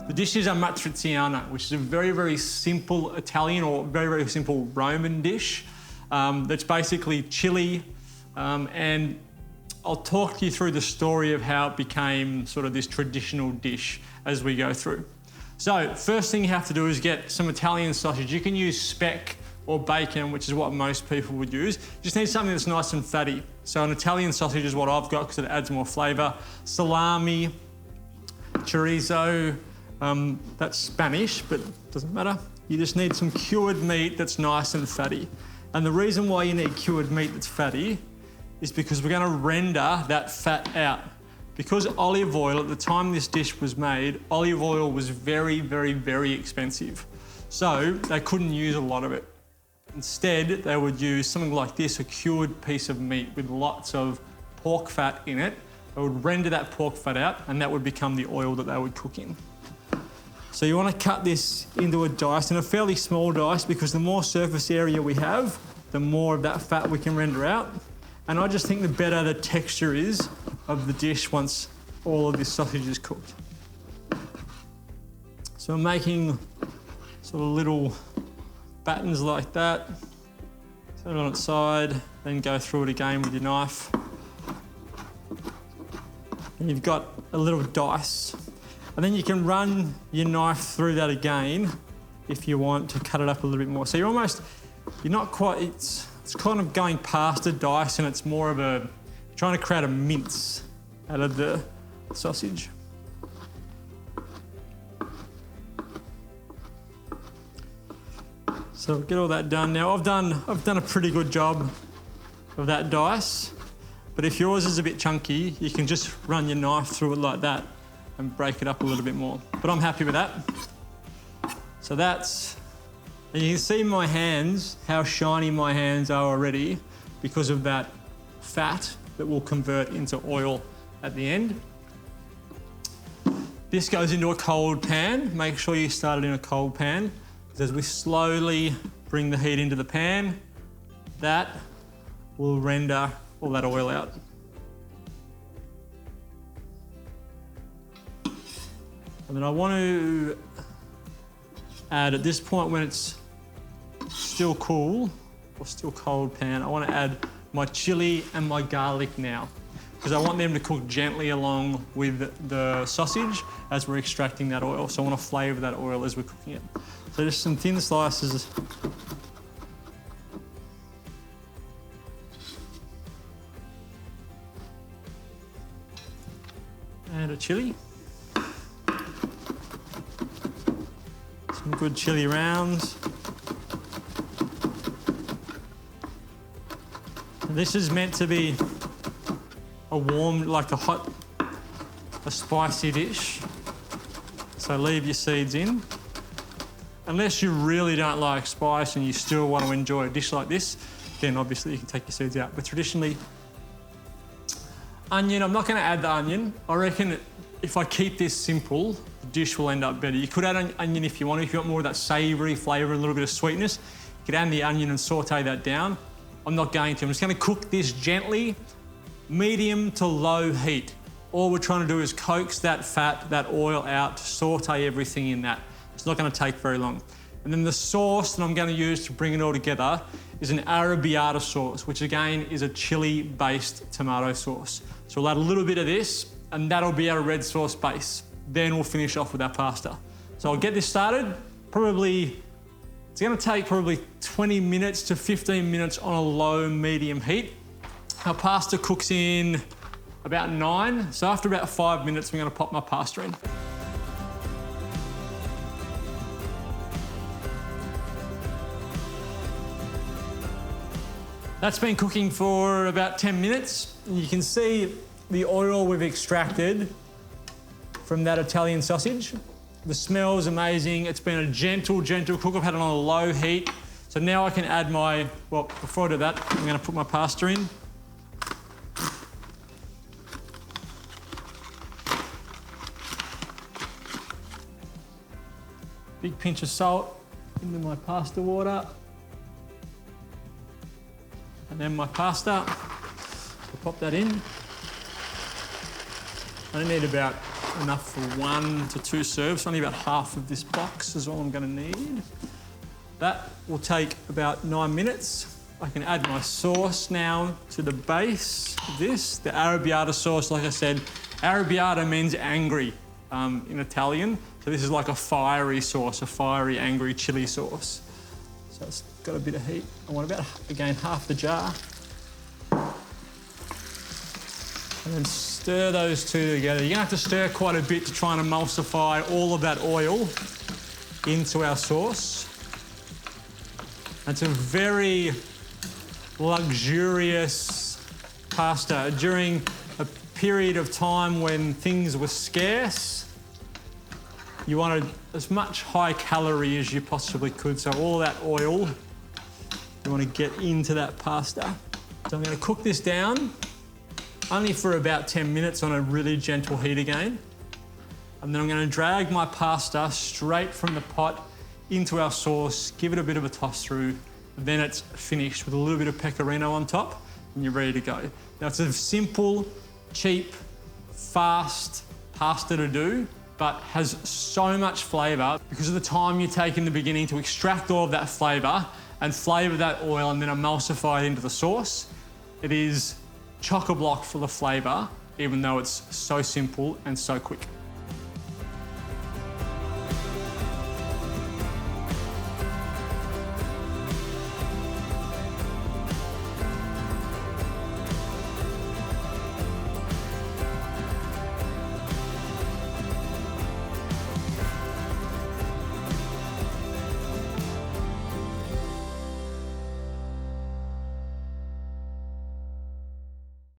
The dish is Amatriciana, which is a very, very simple Italian or very, very simple Roman dish that's basically chili. And I'll talk you through the story of how it became sort of this traditional dish as we go through. So first thing you have to do is get some Italian sausage. You can use speck or bacon, which is what most people would use. You just need something that's nice and fatty. So an Italian sausage is what I've got because it adds more flavour. Salami, chorizo, that's Spanish, but doesn't matter. You just need some cured meat that's nice and fatty. And the reason why you need cured meat that's fatty is because we're going to render that fat out. Because olive oil, at the time this dish was made, olive oil was very, very, very expensive. So they couldn't use a lot of it. Instead, they would use something like this, a cured piece of meat with lots of pork fat in it. They would render that pork fat out and that would become the oil that they would cook in. So you want to cut this into a dice, and a fairly small dice, because the more surface area we have, the more of that fat we can render out. And I just think the better the texture is of the dish once all of this sausage is cooked. So I'm making sort of little battens like that. Turn it on its side, then go through it again with your knife. And you've got a little dice. And then you can run your knife through that again if you want to cut it up a little bit more. So you're not quite, it's kind of going past a dice, and it's more of trying to create a mince out of the sausage. So get all that done. Now I've done a pretty good job of that dice, but if yours is a bit chunky, you can just run your knife through it like that and break it up a little bit more. But I'm happy with that. So and you can see my hands, how shiny my hands are already because of that fat that will convert into oil at the end. This goes into a cold pan. Make sure you start it in a cold pan, because as we slowly bring the heat into the pan, that will render all that oil out. And then I want to add, at this point when it's still cool, or still cold pan, I want to add my chili and my garlic now, because I want them to cook gently along with the sausage as we're extracting that oil. So I want to flavour that oil as we're cooking it. So just some thin slices. And a chili. Some good chili rounds. This is meant to be a warm, like a spicy dish. So leave your seeds in. Unless you really don't like spice and you still want to enjoy a dish like this, then obviously you can take your seeds out. But traditionally, onion, I'm not going to add the onion. I reckon if I keep this simple, the dish will end up better. You could add an onion if you want. If you want more of that savoury flavour and a little bit of sweetness, you could add the onion and saute that down. I'm not going to. I'm just going to cook this gently, medium to low heat. All we're trying to do is coax that fat, that oil out, saute everything in that. It's not going to take very long. And then the sauce that I'm going to use to bring it all together is an arrabbiata sauce, which again is a chili-based tomato sauce. So we'll add a little bit of this, and that'll be our red sauce base. Then we'll finish off with our pasta. So I'll get this started. It's going to take probably 20 minutes to 15 minutes on a low, medium heat. Our pasta cooks in about 9. So after about 5 minutes, I'm going to pop my pasta in. That's been cooking for about 10 minutes. And you can see the oil we've extracted from that Italian sausage. The smell is amazing. It's been a gentle cook. I've had it on a low heat. So now I can add before I do that, I'm going to put my pasta in. Big pinch of salt into my pasta water. And then my pasta, I'll pop that in. I need about enough for 1 to 2 serves. Only about half of this box is all I'm going to need. That will take about 9 minutes. I can add my sauce now to the base of this. The arrabbiata sauce, like I said, arrabbiata means angry in Italian. So this is like a fiery sauce, a fiery, angry chili sauce. So it's got a bit of heat. I want about, again, half the jar. And then stir those two together. You're gonna have to stir quite a bit to try and emulsify all of that oil into our sauce. It's a very luxurious pasta. During a period of time when things were scarce, you wanted as much high calorie as you possibly could. So all that oil, you want to get into that pasta. So I'm going to cook this down only for about 10 minutes on a really gentle heat again. And then I'm going to drag my pasta straight from the pot into our sauce, give it a bit of a toss through, then it's finished with a little bit of pecorino on top, and you're ready to go. Now, it's a simple, cheap, fast pasta to do, but has so much flavour because of the time you take in the beginning to extract all of that flavour and flavour that oil and then emulsify it into the sauce. It is chock-a-block full of flavour, even though it's so simple and so quick.